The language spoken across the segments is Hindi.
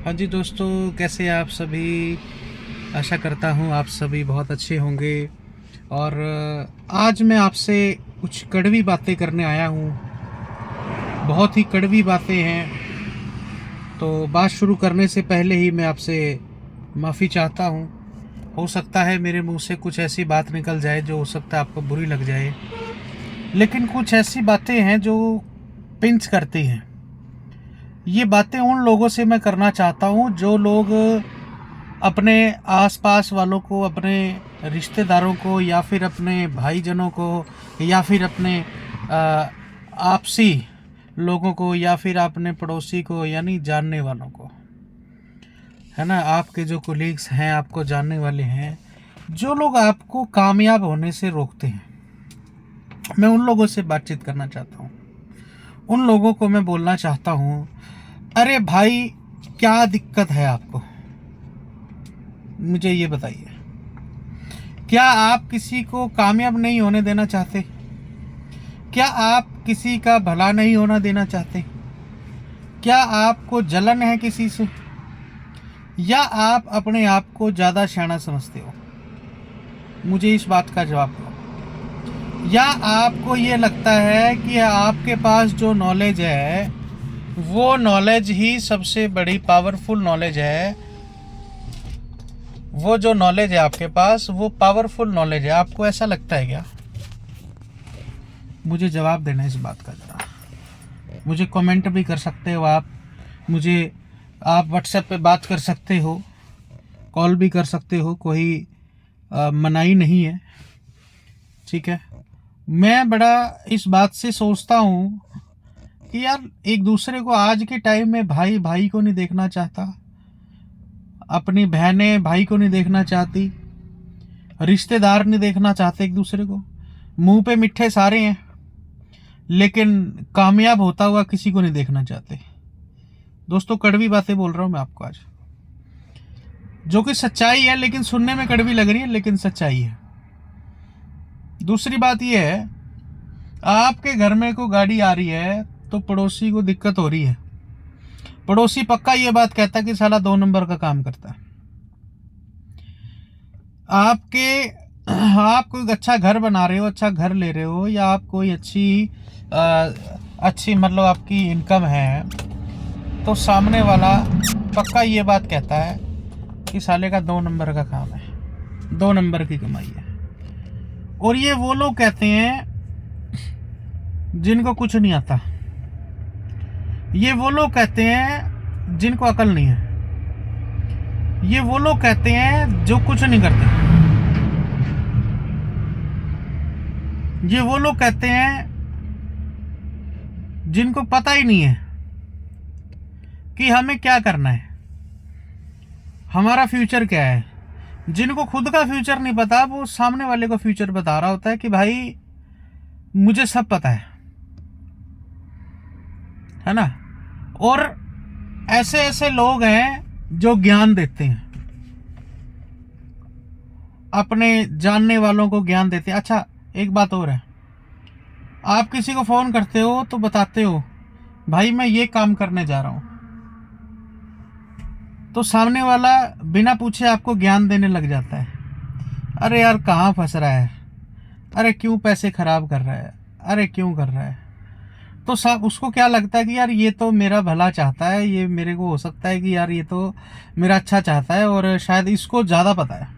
हाँ जी दोस्तों, कैसे आप सभी। आशा करता हूँ आप सभी बहुत अच्छे होंगे। और आज मैं आपसे कुछ कड़वी बातें करने आया हूँ। बहुत ही कड़वी बातें हैं। तो बात शुरू करने से पहले ही मैं आपसे माफ़ी चाहता हूँ। हो सकता है मेरे मुंह से कुछ ऐसी बात निकल जाए जो हो सकता है आपको बुरी लग जाए, लेकिन कुछ ऐसी बातें हैं जो पिंच करती हैं। ये बातें उन लोगों से मैं करना चाहता हूँ जो लोग अपने आसपास वालों को, अपने रिश्तेदारों को, या फिर अपने भाईजनों को, या फिर अपने आपसी लोगों को, या फिर अपने पड़ोसी को, यानी जानने वालों को, है ना। आपके जो कोलीग्स हैं, आपको जानने वाले हैं, जो लोग आपको कामयाब होने से रोकते हैं, मैं उन लोगों से बातचीत करना चाहता हूँ। उन लोगों को मैं बोलना चाहता हूँ, अरे भाई, क्या दिक्कत है आपको, मुझे ये बताइए। क्या आप किसी को कामयाब नहीं होने देना चाहते? क्या आप किसी का भला नहीं होना देना चाहते? क्या आपको जलन है किसी से, या आप अपने आप को ज़्यादा शाना समझते हो? मुझे इस बात का जवाब दो। या आपको ये लगता है कि आपके पास जो नॉलेज है वो नॉलेज ही सबसे बड़ी पावरफुल नॉलेज है? वो जो नॉलेज है आपके पास वो पावरफुल नॉलेज है, आपको ऐसा लगता है क्या? मुझे जवाब देना इस बात का ज़रा। मुझे कमेंट भी कर सकते हो आप, मुझे आप व्हाट्सएप पे बात कर सकते हो, कॉल भी कर सकते हो, कोई मनाही नहीं है, ठीक है। मैं बड़ा इस बात से सोचता हूँ कि यार, एक दूसरे को आज के टाइम में भाई भाई को नहीं देखना चाहता, अपनी बहनें भाई को नहीं देखना चाहती, रिश्तेदार नहीं देखना चाहते एक दूसरे को। मुंह पे मिठे सारे हैं, लेकिन कामयाब होता हुआ किसी को नहीं देखना चाहते। दोस्तों, कड़वी बातें बोल रहा हूँ मैं आपको आज, जो कि सच्चाई है, लेकिन सुनने में कड़वी लग रही है, लेकिन सच्चाई है। दूसरी बात यह है, आपके घर में कोई गाड़ी आ रही है तो पड़ोसी को दिक्कत हो रही है। पड़ोसी पक्का ये बात कहता है कि साला 2 नंबर का काम करता है। आप कोई अच्छा घर बना रहे हो, अच्छा घर ले रहे हो, या आप कोई अच्छी मतलब आपकी इनकम है, तो सामने वाला पक्का ये बात कहता है कि साले का 2 नंबर का काम है, 2 नंबर की कमाई है। और ये वो लोग कहते हैं जिनको कुछ नहीं आता। ये वो लोग कहते हैं जिनको अकल नहीं है। ये वो लोग कहते हैं जो कुछ नहीं करते। ये वो लोग कहते हैं जिनको पता ही नहीं है कि हमें क्या करना है, हमारा फ्यूचर क्या है। जिनको खुद का फ्यूचर नहीं पता, वो सामने वाले को फ्यूचर बता रहा होता है कि भाई मुझे सब पता है ना। और ऐसे ऐसे लोग हैं जो ज्ञान देते हैं, अपने जानने वालों को ज्ञान देते हैं। अच्छा, एक बात और है, आप किसी को फोन करते हो तो बताते हो भाई मैं ये काम करने जा रहा हूं, तो सामने वाला बिना पूछे आपको ज्ञान देने लग जाता है। अरे यार, कहाँ फंस रहा है, अरे क्यों पैसे खराब कर रहा है, अरे क्यों कर रहा है। तो सब उसको क्या लगता है कि यार ये तो मेरा भला चाहता है, ये मेरे को हो सकता है कि यार ये तो मेरा अच्छा चाहता है, और शायद इसको ज़्यादा पता है।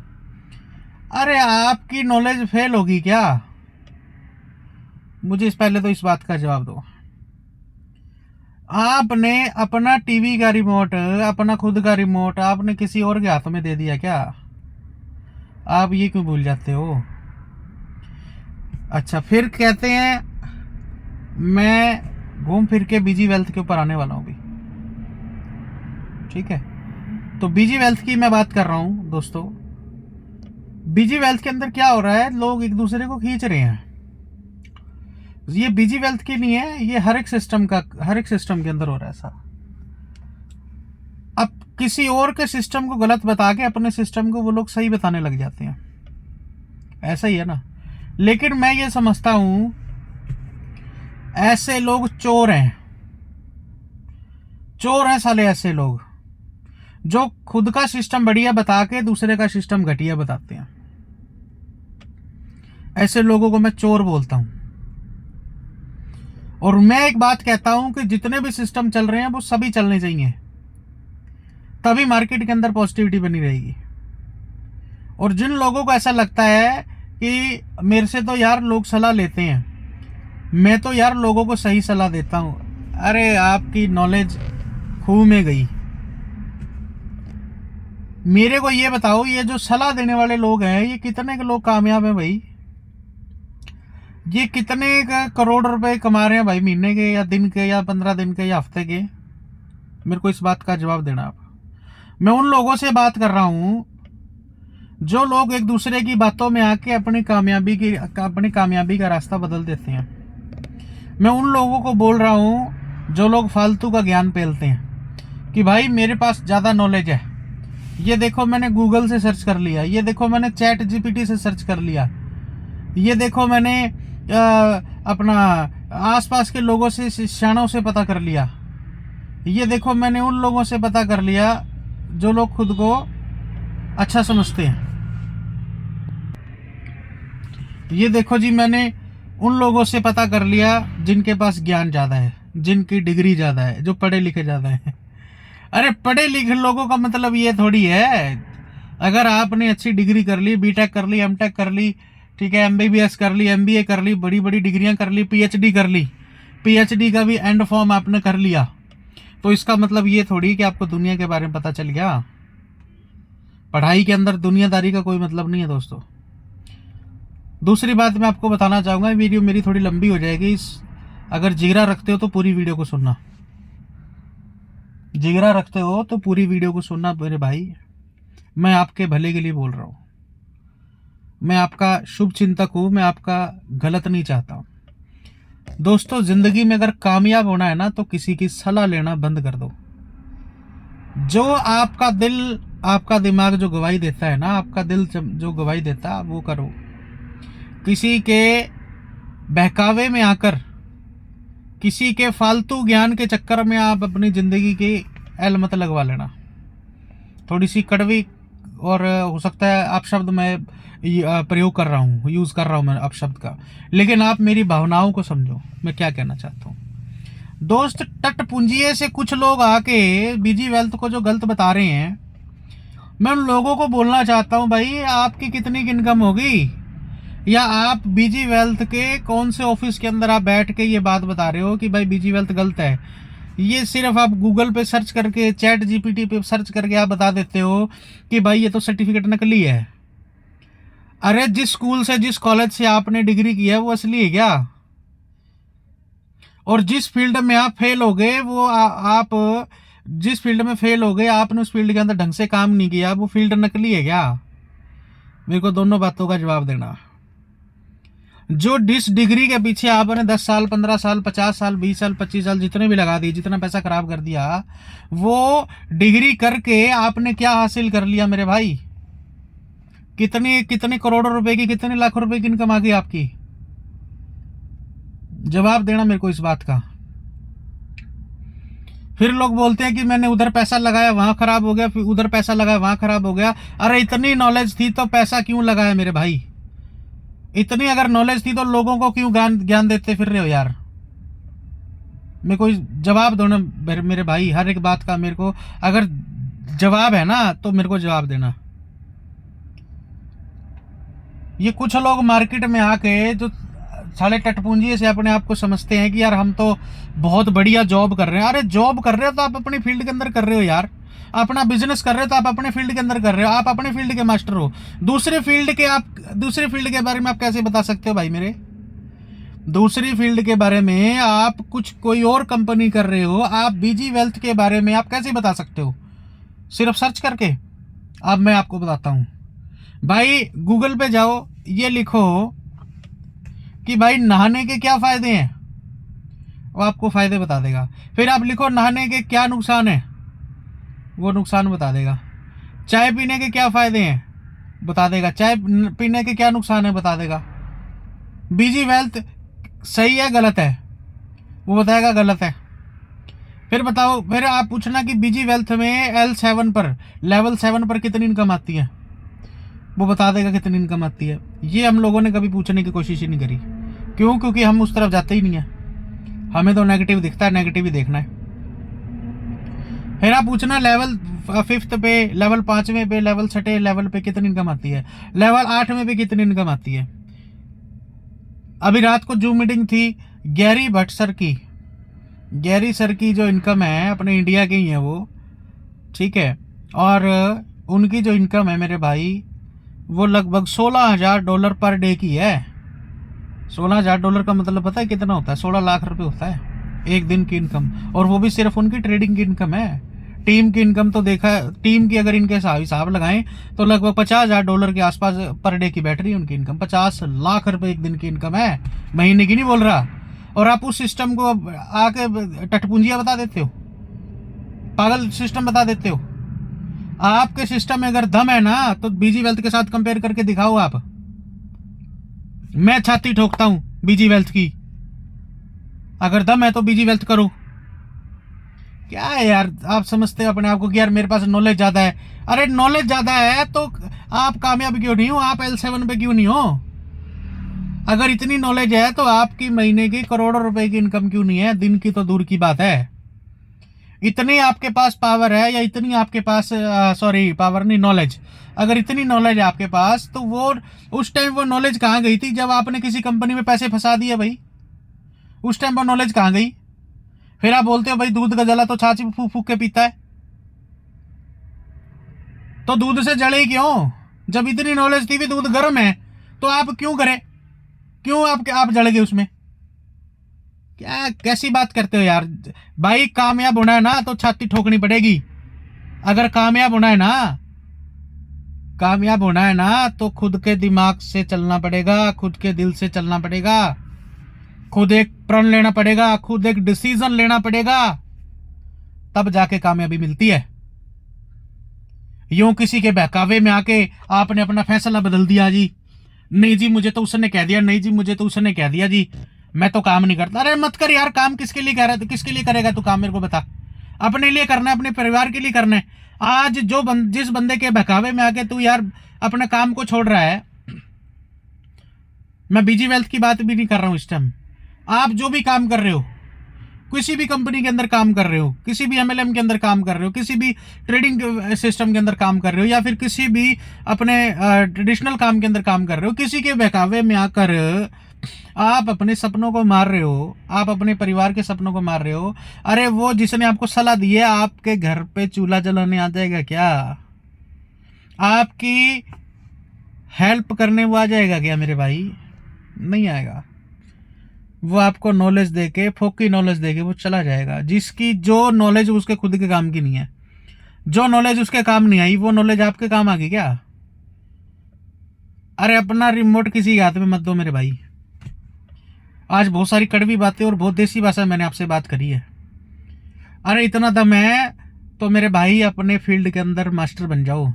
अरे आपकी नॉलेज फेल होगी क्या? मुझे इस पहले तो इस बात का जवाब दो। आपने अपना टीवी का रिमोट, अपना खुद का रिमोट आपने किसी और के हाथ में दे दिया क्या? आप ये क्यों भूल जाते हो? अच्छा, फिर कहते हैं मैं घूम फिर के बीजी वेल्थ के ऊपर आने वाला हूं भी, ठीक है। तो बीजी वेल्थ की मैं बात कर रहा हूं दोस्तों। बीजी वेल्थ के अंदर क्या हो रहा है, लोग एक दूसरे को खींच रहे हैं। ये बीजी वेल्थ की नहीं है, ये हर एक सिस्टम के अंदर हो रहा है ऐसा। अब किसी और के सिस्टम को गलत बता के अपने सिस्टम को वो लोग सही बताने लग जाते हैं, ऐसा ही है ना। लेकिन मैं ये समझता हूं ऐसे लोग चोर हैं, चोर हैं साले ऐसे लोग। जो खुद का सिस्टम बढ़िया बता के दूसरे का सिस्टम घटिया बताते हैं। ऐसे लोगों को मैं चोर बोलता हूं। और मैं एक बात कहता हूं कि जितने भी सिस्टम चल रहे हैं वो सभी चलने चाहिए, तभी मार्केट के अंदर पॉजिटिविटी बनी रहेगी। और जिन लोगों को ऐसा लगता है कि मेरे से तो यार लोग सलाह लेते हैं, मैं तो यार लोगों को सही सलाह देता हूं, अरे आपकी नॉलेज खूह में गई। मेरे को ये बताओ, ये जो सलाह देने वाले लोग हैं ये कितने के लोग कामयाब हैं भाई? ये कितने करोड़ रुपए कमा रहे हैं भाई, महीने के या दिन के या 15 दिन के या हफ्ते के? मेरे को इस बात का जवाब देना आप। मैं उन लोगों से बात कर रहा हूं जो लोग एक दूसरे की बातों में आके अपनी कामयाबी का रास्ता बदल देते हैं। मैं उन लोगों को बोल रहा हूं जो लोग फालतू का ज्ञान पेलते हैं कि भाई मेरे पास ज़्यादा नॉलेज है, ये देखो मैंने गूगल से सर्च कर लिया, ये देखो मैंने चैट जीपीटी से सर्च कर लिया, ये देखो मैंने अपना आसपास के लोगों से, शिक्षाणों से पता कर लिया, ये देखो मैंने उन लोगों से पता कर लिया जो लोग खुद को अच्छा समझते हैं, ये देखो जी मैंने उन लोगों से पता कर लिया जिनके पास ज्ञान ज़्यादा है, जिनकी डिग्री ज़्यादा है, जो पढ़े लिखे ज़्यादा है। अरे पढ़े लिखे लोगों का मतलब ये थोड़ी है, अगर आपने अच्छी डिग्री कर ली, बीटेक कर ली, एमटेक कर ली, ठीक है, एमबीबीएस कर ली, एमबीए कर ली, बड़ी बड़ी डिग्रियां कर ली, पीएचडी कर ली, पीएचडी का भी एंड फॉर्म आपने कर लिया, तो इसका मतलब ये थोड़ी कि आपको दुनिया के बारे में पता चल गया। पढ़ाई के अंदर दुनियादारी का कोई मतलब नहीं है दोस्तों। दूसरी बात मैं आपको बताना चाहूँगा, वीडियो मेरी थोड़ी लंबी हो जाएगी, अगर जिगरा रखते हो तो पूरी वीडियो को सुनना, जिगरा रखते हो तो पूरी वीडियो को सुनना मेरे भाई। मैं आपके भले के लिए बोल रहा हूँ, मैं आपका शुभ चिंतक हूँ, मैं आपका गलत नहीं चाहता हूँ। दोस्तों जिंदगी में अगर कामयाब होना है ना तो किसी की सलाह लेना बंद कर दो। जो आपका दिल, आपका दिमाग जो गवाही देता है ना, आपका दिल जो गवाही देता है वो करो। किसी के बहकावे में आकर, किसी के फालतू ज्ञान के चक्कर में आप अपनी जिंदगी की एल मत लगवा लेना। थोड़ी सी कड़वी और हो सकता है आप शब्द मैं प्रयोग कर रहा हूँ, यूज कर रहा हूँ मैं आप शब्द का, लेकिन आप मेरी भावनाओं को समझो मैं क्या कहना चाहता हूँ। दोस्त टट पूंजिए से कुछ लोग आके बीजी वेल्थ को जो गलत बता रहे हैं, मैं उन लोगों को बोलना चाहता हूँ भाई आपकी कितनी इनकम होगी, या आप बीजी वेल्थ के कौन से ऑफिस के अंदर आप बैठ के ये बात बता रहे हो कि भाई बीजी वेल्थ गलत है। ये सिर्फ आप गूगल पे सर्च करके, चैट जीपीटी पे सर्च करके आप बता देते हो कि भाई ये तो सर्टिफिकेट नकली है। अरे जिस स्कूल से, जिस कॉलेज से आपने डिग्री की है वो असली है क्या? और जिस फील्ड में आप फेल हो गए वो आप जिस फील्ड में फेल हो गए आपने उस फील्ड के अंदर ढंग से काम नहीं किया, वो फील्ड नकली है क्या? मेरे को दोनों बातों का जवाब देना। जो जिस डिग्री के पीछे आपने 10 साल, 15 साल, 50 साल, 20 साल, 25 साल जितने भी लगा दिए, जितना पैसा खराब कर दिया, वो डिग्री करके आपने क्या हासिल कर लिया मेरे भाई? कितने कितने करोड़ों रुपए की, कितने लाखों रुपए की इनकम आ गई आपकी? जवाब देना मेरे को इस बात का। फिर लोग बोलते हैं कि मैंने उधर पैसा लगाया वहां खराब हो गया, फिर उधर पैसा लगाया वहां खराब हो गया। अरे इतनी नॉलेज थी तो पैसा क्यों लगाया मेरे भाई? इतनी अगर नॉलेज थी तो लोगों को क्यों ज्ञान देते फिर रहे हो यार? मेरे को जवाब दो ना मेरे भाई, हर एक बात का मेरे को अगर जवाब है ना तो मेरे को जवाब देना। ये कुछ लोग मार्केट में आके जो साले टटपूंजी से अपने आप को समझते हैं कि यार हम तो बहुत बढ़िया जॉब कर रहे हैं। अरे जॉब कर रहे हो तो आप अपनी फील्ड के अंदर कर रहे हो यार, अपना बिजनेस कर रहे हो तो आप अपने फील्ड के अंदर कर रहे हो, आप अपने फील्ड के मास्टर हो। दूसरे फील्ड के बारे में आप कैसे बता सकते हो भाई मेरे? दूसरी फील्ड के बारे में आप कोई और कंपनी कर रहे हो, आप बीजी वेल्थ के बारे में आप कैसे बता सकते हो? सिर्फ सर्च करके? अब मैं आपको बताता हूं भाई, गूगल पे जाओ, ये लिखो कि भाई नहाने के क्या फायदे हैं, वो आपको फायदे बता देगा। फिर आप लिखो नहाने के क्या नुकसान है, वो नुकसान बता देगा। चाय पीने के क्या फायदे हैं, बता देगा। चाय पीने के क्या नुकसान है, बता देगा। बीजी वेल्थ सही है गलत है, वो बताएगा गलत है। फिर बताओ, फिर आप पूछना कि बीजी वेल्थ में L7 पर, लेवल 7 पर कितनी इनकम आती है, वो बता देगा कितनी इनकम आती है। ये हम लोगों ने कभी पूछने की कोशिश ही नहीं करी। क्यों? क्योंकि हम उस तरफ जाते ही नहीं है, हमें तो नेगेटिव दिखता है, नेगेटिव ही देखना है। फिर आप पूछना लेवल 5 पे, लेवल 5वें पे, लेवल 6 लेवल पे कितनी इनकम आती है, लेवल 8वें पे कितनी इनकम आती है। अभी रात को जूम मीटिंग थी गैरी भट्ट सर की। गैरी सर की जो इनकम है, अपने इंडिया के ही है वो, ठीक है, और उनकी जो इनकम है मेरे भाई, वो लगभग $16,000 पर डे की है। $16,000 का मतलब पता है कितना होता है? 16 लाख रुपए होता है एक दिन की इनकम, और वो भी सिर्फ उनकी ट्रेडिंग की इनकम है। टीम की इनकम तो देखा, टीम की अगर इनके हिसाब लगाएं तो लगभग $50,000 के आसपास पर डे की बैठ रही है उनकी इनकम। 50 लाख रुपए एक दिन की इनकम है, महीने की नहीं बोल रहा। और आप उस सिस्टम को आके टटपुंजिया बता देते हो, पागल सिस्टम बता देते हो। आपके सिस्टम में अगर दम है ना तो बीजी वेल्थ के साथ कंपेयर करके दिखाओ आप। मैं छाती ठोकता हूं बीजी वेल्थ की, अगर दम है तो बीजी वेल्थ करो। क्या है यार, आप समझते हो अपने आप को कि यार मेरे पास नॉलेज ज्यादा है। अरे नॉलेज ज्यादा है तो आप कामयाब क्यों नहीं हो? आप L7 पे क्यों नहीं हो? अगर इतनी नॉलेज है तो आपकी महीने की करोड़ों रुपए की इनकम क्यों नहीं है? दिन की तो दूर की बात है। इतनी आपके पास पावर है, या इतनी आपके पास, सॉरी पावर नहीं, नॉलेज, अगर इतनी नॉलेज है आपके पास तो वो उस टाइम वो नॉलेज कहाँ गई थी जब आपने किसी कंपनी में पैसे फंसा दिए भाई? उस टाइम वो नॉलेज कहाँ गई? फिर आप बोलते हो भाई दूध का जला तो छाछ फूक फूक के पीता है, तो दूध से जले क्यों? जब इतनी नॉलेज थी भी दूध गर्म है तो आप क्यों करें? क्यों आप जल गए उसमें? क्या कैसी बात करते हो यार भाई? कामयाब होना है ना तो छाती ठोकनी पड़ेगी। अगर कामयाब होना है ना, कामयाब होना है ना तो खुद के दिमाग से चलना पड़ेगा, खुद के दिल से चलना पड़ेगा, खुद एक प्रण लेना पड़ेगा, खुद एक डिसीजन लेना पड़ेगा, तब जाके कामयाबी मिलती है। यूं किसी के बहकावे में आके आपने अपना फैसला बदल दिया जी, नहीं जी मुझे तो उसने कह दिया, नहीं जी मुझे तो उसने कह दिया जी, मैं तो काम नहीं करता। अरे मत कर यार, काम किसके लिए कह रहा है? किसके लिए करेगा तू काम? मेरे को बता। अपने लिए करना है, अपने परिवार के लिए करना है। आज जिस बंदे के बहकावे में आके तू यार अपने काम को छोड़ रहा है, मैं बीजी वेल्थ की बात भी नहीं कर रहा हूं इस टाइम। आप जो भी काम कर रहे हो, किसी भी कंपनी के अंदर काम कर रहे हो, किसी भी MLM के अंदर काम कर रहे हो, किसी भी ट्रेडिंग सिस्टम के अंदर काम कर रहे हो, या फिर किसी भी अपने ट्रेडिशनल काम के अंदर काम कर रहे हो, किसी के बहकावे में आकर आप अपने सपनों को मार रहे हो, आप अपने परिवार के सपनों को मार रहे हो। अरे वो जिसने आपको सलाह दी है, आपके घर पे चूल्हा जलाने आ जाएगा क्या? आपकी हेल्प करने वो आ जाएगा क्या मेरे भाई? नहीं आएगा। वो आपको नॉलेज देके, फोकी नॉलेज देके वो चला जाएगा। जिसकी जो नॉलेज उसके खुद के काम की नहीं है, जो नॉलेज उसके काम नहीं आई, वो नॉलेज आपके काम आ गई क्या? अरे अपना रिमोट किसी हाथ में मत दो मेरे भाई। आज बहुत सारी कड़वी बातें और बहुत देसी भाषा मैंने आपसे बात करी है। अरे इतना दम है तो मेरे भाई अपने फील्ड के अंदर मास्टर बन जाओ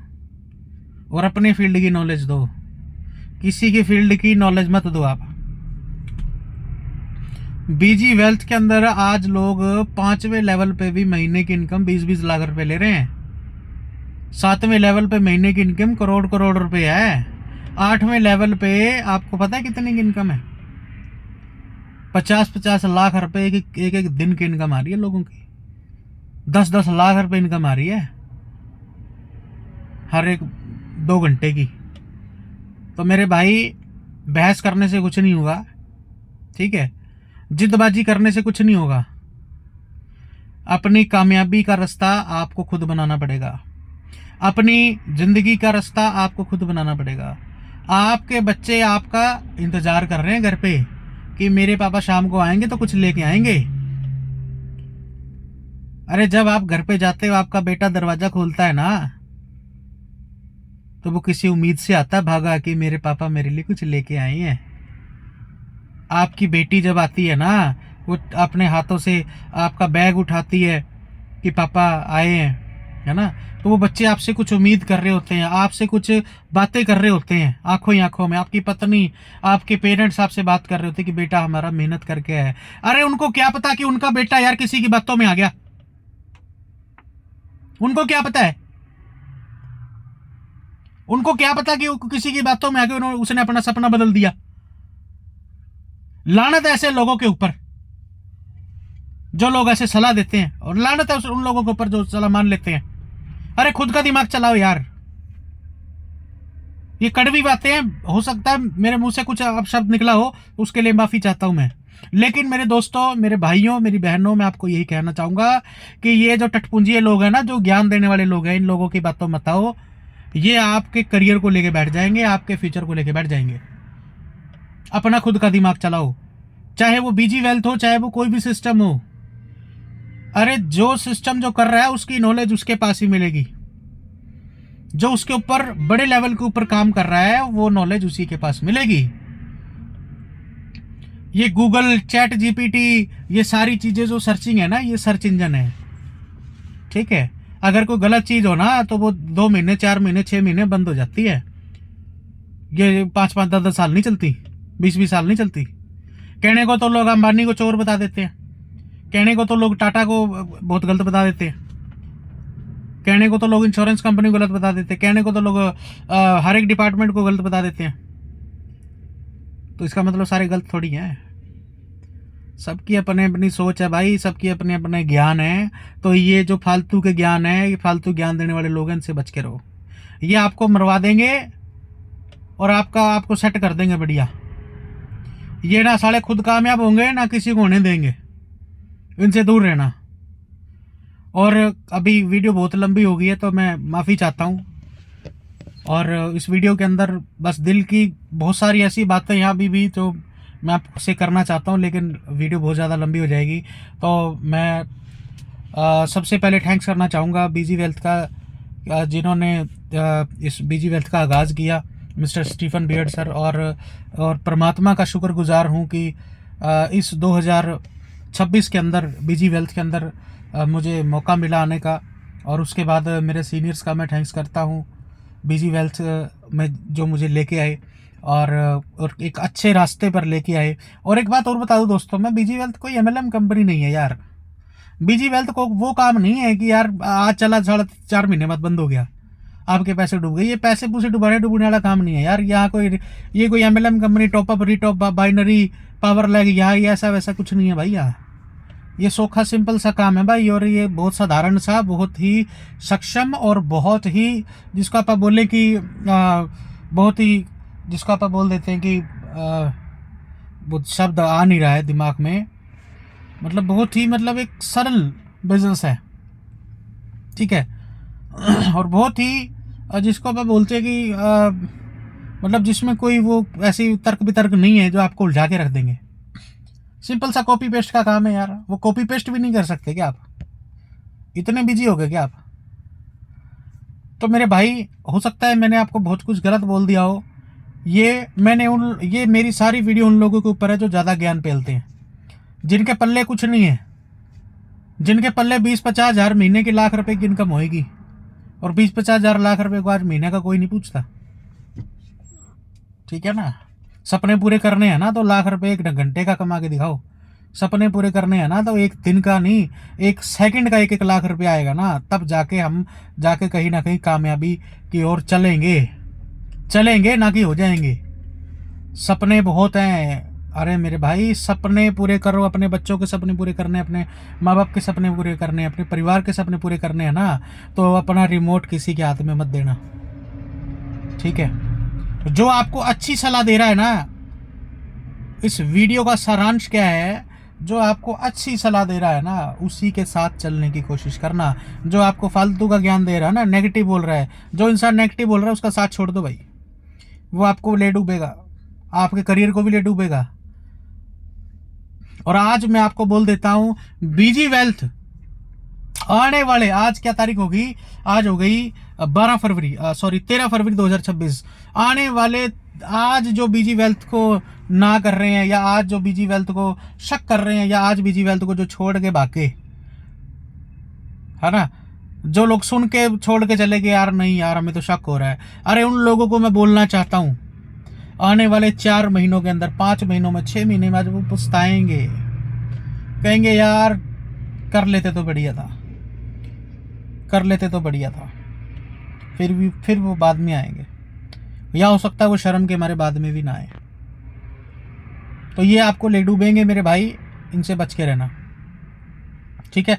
और अपने फील्ड की नॉलेज दो, किसी की फील्ड की नॉलेज मत दो आप। बीजी वेल्थ के अंदर आज लोग 5वें लेवल पे भी महीने की इनकम 20-20 लाख रुपए ले रहे हैं। 7वें लेवल पे महीने की इनकम करोड़ करोड़ रुपए है। 8वें लेवल पे आपको पता है कितनी की इनकम है? 50-50 लाख रुपए एक दिन की इनकम आ रही है लोगों की। 10-10 लाख रुपए इनकम आ रही है हर एक 2 घंटे की। तो मेरे भाई बहस करने से कुछ नहीं होगा, ठीक है? जिद्दबाजी करने से कुछ नहीं होगा। अपनी कामयाबी का रास्ता आपको खुद बनाना पड़ेगा, अपनी जिंदगी का रास्ता आपको खुद बनाना पड़ेगा। आपके बच्चे आपका इंतजार कर रहे हैं घर पे कि मेरे पापा शाम को आएंगे तो कुछ लेके आएंगे। अरे जब आप घर पे जाते हो, आपका बेटा दरवाजा खोलता है ना, तो वो किसी उम्मीद से आता है भागा कि मेरे पापा मेरे लिए कुछ लेके आए हैं। आपकी बेटी जब आती है ना, वो अपने हाथों से आपका बैग उठाती है कि पापा आए हैं, है ना? तो वो बच्चे आपसे कुछ उम्मीद कर रहे होते हैं, आपसे कुछ बातें कर रहे होते हैं आंखों ही आंखों में। आपकी पत्नी, आपके पेरेंट्स आपसे बात कर रहे होते हैं कि बेटा हमारा मेहनत करके है। अरे उनको क्या पता कि उनका बेटा यार किसी की बातों में आ गया। उनको क्या पता है? उनको क्या पता कि किसी की बातों में आके उसने अपना सपना बदल दिया। लानत है ऐसे लोगों के ऊपर जो लोग ऐसे सलाह देते हैं, और लानत है उन लोगों के ऊपर जो सलाह मान लेते हैं। अरे खुद का दिमाग चलाओ यार। ये कड़वी बातें हैं, हो सकता है मेरे मुंह से कुछ अपशब्द निकला हो, उसके लिए माफी चाहता हूं मैं। लेकिन मेरे दोस्तों, मेरे भाइयों, मेरी बहनों, मैं आपको यही कहना चाहूंगा कि ये जो टटपुंजिए लोग हैं ना, जो ज्ञान देने वाले लोग हैं, इन लोगों की बातों मत आओ। ये आपके करियर को लेके बैठ जाएंगे, आपके फ्यूचर को लेके बैठ जाएंगे। अपना खुद का दिमाग चलाओ, चाहे वो बीजी वेल्थ हो, चाहे वो कोई भी सिस्टम हो। अरे जो सिस्टम जो कर रहा है उसकी नॉलेज उसके पास ही मिलेगी। जो उसके ऊपर बड़े लेवल के ऊपर काम कर रहा है वो नॉलेज उसी के पास मिलेगी। ये गूगल, चैट जीपीटी, ये सारी चीजें जो सर्चिंग है ना, ये सर्च इंजन है, ठीक है। अगर कोई गलत चीज हो ना तो वो 2 महीने, 4 महीने, 6 महीने बंद हो जाती है। ये 5-5, 10-10 साल नहीं चलती, 20-20 साल नहीं चलती। कहने को तो लोग अंबानी को चोर बता देते हैं, कहने को तो लोग टाटा को बहुत गलत बता देते हैं, कहने को तो लोग इंश्योरेंस कंपनी को गलत बता देते हैं, कहने को तो लोग हर एक डिपार्टमेंट को गलत बता देते हैं। तो इसका मतलब सारे गलत थोड़ी हैं। सबकी अपने अपनी सोच है भाई, सबकी अपने अपने ज्ञान है। तो ये जो फालतू के ज्ञान है, ये फालतू ज्ञान देने वाले लोग हैं, इनसे बच के रहो। ये आपको मरवा देंगे और आपको सेट कर देंगे बढ़िया। ये ना साले खुद कामयाब होंगे ना किसी को होने देंगे, इनसे दूर रहना। और अभी वीडियो बहुत लंबी हो गई है तो मैं माफ़ी चाहता हूँ। और इस वीडियो के अंदर बस दिल की बहुत सारी ऐसी बातें यहाँ भी तो मैं आपसे करना चाहता हूँ, लेकिन वीडियो बहुत ज़्यादा लंबी हो जाएगी। तो मैं सबसे पहले थैंक्स करना चाहूँगा बीजी वेल्थ का, जिन्होंने इस बीजी वेल्थ का आगाज़ किया, मिस्टर स्टीफन बियर्ड सर। और परमात्मा का शुक्रगुजार हूँ कि इस 2026 के अंदर बीजी वेल्थ के अंदर मुझे मौका मिला आने का। और उसके बाद मेरे सीनियर्स का मैं थैंक्स करता हूँ, बीजी वेल्थ में जो मुझे लेके आए और एक अच्छे रास्ते पर लेके आए। और एक बात और बता दूं दोस्तों, मैं बीजी वेल्थ कोई एमएलएम कंपनी नहीं है यार। बीजी वेल्थ को वो काम नहीं है कि यार आज चला 4.5 महीने बाद बंद हो गया, आपके पैसे डूब गए। ये पैसे पूसे डुबाने वाला काम नहीं है यार। यहाँ कोई MLM company, top up, retop, binary, power leg, यहाँ ऐसा वैसा कुछ नहीं है भाई। यहाँ ये सोखा सिंपल सा काम है भाई। और ये बहुत साधारण सा, बहुत ही सक्षम और बहुत ही, जिसको आप बोले कि बहुत ही, जिसको आप बोल देते हैं कि वो शब्द आ नहीं रहा है दिमाग में, मतलब बहुत ही, मतलब एक सरल बिजनेस है, ठीक है। और बहुत ही जिसको आप बोलते हैं कि मतलब जिसमें कोई वो ऐसी तर्क वितर्क नहीं है जो आपको उलझा के रख देंगे। सिंपल सा कॉपी पेस्ट का काम है यार। वो कॉपी पेस्ट भी नहीं कर सकते क्या आप? इतने बिजी हो गए क्या आप? तो मेरे भाई, हो सकता है मैंने आपको बहुत कुछ गलत बोल दिया हो। ये मेरी सारी वीडियो उन लोगों के ऊपर है जो ज़्यादा ज्ञान फैलते हैं, जिनके पल्ले कुछ नहीं है, जिनके पल्ले 20-50 हज़ार महीने के लाख रुपए की इनकम होएगी। और 20-50 हज़ार लाख रुपए को आज महीने का कोई नहीं पूछता, ठीक है ना। सपने पूरे करने हैं ना तो लाख रुपए 1 घंटे का कमा के दिखाओ। सपने पूरे करने हैं ना तो एक दिन का नहीं, 1 सेकंड का 1-1 लाख रुपए आएगा ना, तब जाके हम कहीं ना कहीं कामयाबी की ओर चलेंगे ना कि हो जाएंगे। सपने बहुत हैं। अरे मेरे भाई, सपने पूरे करो। अपने बच्चों के सपने पूरे करने, अपने माँ बाप के सपने पूरे करने, अपने परिवार के सपने पूरे करने हैं ना, तो अपना रिमोट किसी के हाथ में मत देना, ठीक है। जो आपको अच्छी सलाह दे रहा है ना, इस वीडियो का सारांश क्या है, जो आपको अच्छी सलाह दे रहा है ना उसी के साथ चलने की कोशिश करना। जो आपको फालतू का ज्ञान दे रहा है ना, नेगेटिव बोल रहा है, जो इंसान नेगेटिव बोल रहा है उसका साथ छोड़ दो भाई। वो आपको ले डूबेगा, आपके करियर को भी ले डूबेगा। और आज मैं आपको बोल देता हूं, बीजी वेल्थ आने वाले, आज क्या तारीख होगी? आज हो गई 13 फरवरी 2026। आने वाले, आज जो बीजी वेल्थ को ना कर रहे हैं, या आज जो बीजी वेल्थ को शक कर रहे हैं, या आज बीजी वेल्थ को जो छोड़ के भागे, है ना, जो लोग सुन के छोड़ के चले गए, यार नहीं यार हमें तो शक हो रहा है, अरे उन लोगों को मैं बोलना चाहता हूं, आने वाले 4 महीनों के अंदर, 5 महीनों में, 6 महीने में आज वो पछताएंगे, कहेंगे यार कर लेते तो बढ़िया था, कर लेते तो बढ़िया था, फिर वो बाद में आएंगे, या हो सकता है वो शर्म के मारे बाद में भी ना आए। तो ये आपको ले डूबेंगे मेरे भाई, इनसे बच के रहना, ठीक है।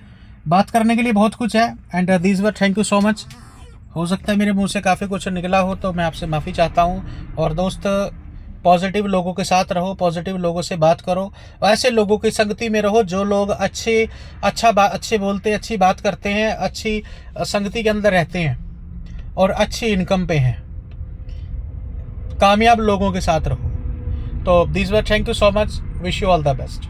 बात करने के लिए बहुत कुछ है, and this were thank you so much. हो सकता है मेरे मुंह से काफ़ी कुछ निकला हो, तो मैं आपसे माफ़ी चाहता हूँ। और दोस्त, पॉजिटिव लोगों के साथ रहो, पॉजिटिव लोगों से बात करो, और ऐसे लोगों की संगति में रहो जो लोग अच्छे बोलते, अच्छी बात करते हैं, अच्छी संगति के अंदर रहते हैं और अच्छी इनकम पे हैं। कामयाब लोगों के साथ रहो। तो this were thank you so much, wish you all the best.